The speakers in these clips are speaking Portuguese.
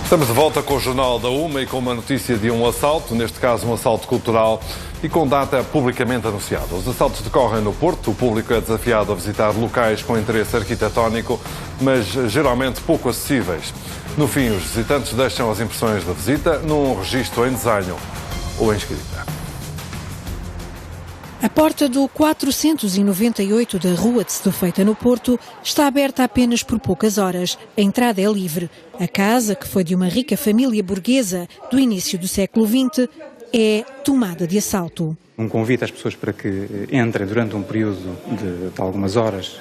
Estamos de volta com o Jornal da Uma e com uma notícia de um assalto, neste caso um assalto cultural e com data publicamente anunciada. Os assaltos decorrem no Porto, o público é desafiado a visitar locais com interesse arquitetónico, mas geralmente pouco acessíveis. No fim, os visitantes deixam as impressões da visita num registro em desenho ou em escrita. A porta do 498 da Rua de Setúbal, no Porto, está aberta apenas por poucas horas. A entrada é livre. A casa, que foi de uma rica família burguesa do início do século XX, é tomada de assalto. Um convite às pessoas para que entrem durante um período de algumas horas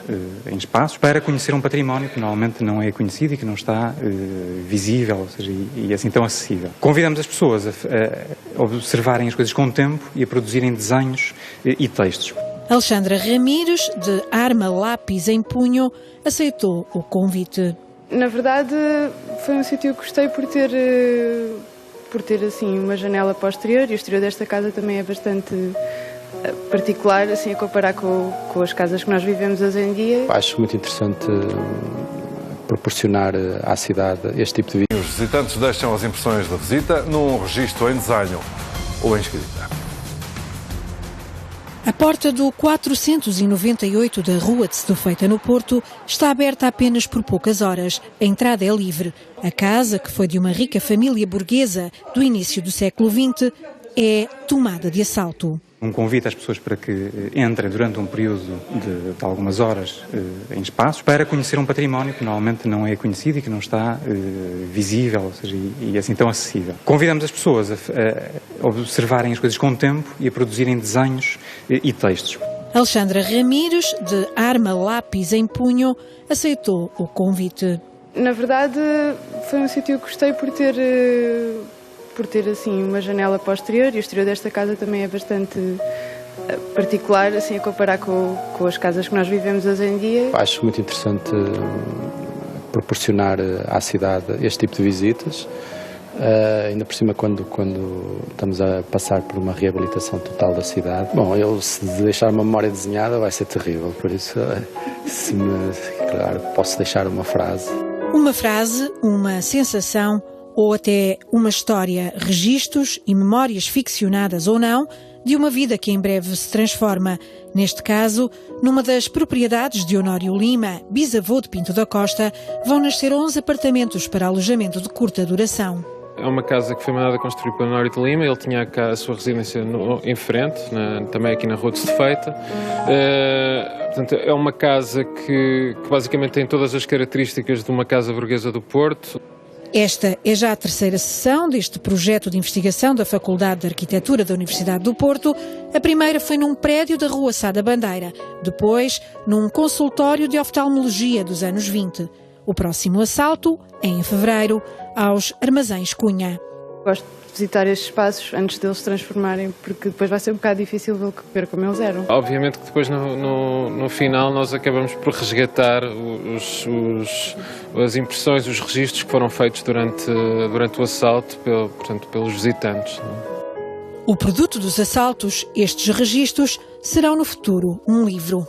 em espaços para conhecer um património que normalmente não é conhecido e que não está visível, ou seja, e assim tão acessível. Convidamos as pessoas a observarem as coisas com tempo e a produzirem desenhos e textos. Alexandra Ramires, de arma lápis em punho, aceitou o convite. Na verdade, foi um sítio que gostei por ter assim uma janela para o exterior, e o exterior desta casa também é bastante particular, assim, a comparar com as casas que nós vivemos hoje em dia. Acho muito interessante proporcionar à cidade este tipo de vida. Os visitantes deixam as impressões da visita num registro em desenho ou em escrita. A porta do 498 da Rua de Setúbal, no Porto, está aberta apenas por poucas horas. A entrada é livre. A casa, que foi de uma rica família burguesa do início do século XX, é tomada de assalto. Um convite às pessoas para que entrem durante um período de algumas horas em espaços para conhecer um património que normalmente não é conhecido e que não está visível, ou seja, e assim tão acessível. Convidamos as pessoas a observarem as coisas com tempo e a produzirem desenhos e textos. Alexandra Ramires, de arma lápis em punho, aceitou o convite. Na verdade, foi um sítio que gostei por ter assim uma janela para o exterior, e o exterior desta casa também é bastante particular, assim, a comparar com as casas que nós vivemos hoje em dia. Acho muito interessante proporcionar à cidade este tipo de visitas, ainda por cima quando estamos a passar por uma reabilitação total da cidade. Bom, se deixar uma memória desenhada vai ser terrível, por isso, claro, posso deixar uma frase. Uma frase, uma sensação ou até uma história, registros e memórias ficcionadas ou não, de uma vida que em breve se transforma. Neste caso, numa das propriedades de Honório Lima, bisavô de Pinto da Costa, vão nascer 11 apartamentos para alojamento de curta duração. É uma casa que foi mandada construir por Honório de Lima. Ele tinha a sua residência em frente, também aqui na Rua de Setúbal. Portanto, é uma casa que basicamente tem todas as características de uma casa burguesa do Porto. Esta é já a terceira sessão deste projeto de investigação da Faculdade de Arquitetura da Universidade do Porto. A primeira foi num prédio da Rua Sá da Bandeira, depois num consultório de oftalmologia dos anos 20. O próximo assalto é em fevereiro, aos Armazéns Cunha. Gosto de visitar estes espaços antes deles se transformarem, porque depois vai ser um bocado difícil ver como eles eram. Obviamente que depois no final nós acabamos por resgatar as impressões, os registros que foram feitos durante o assalto pelos visitantes. O produto dos assaltos, estes registros, serão no futuro um livro.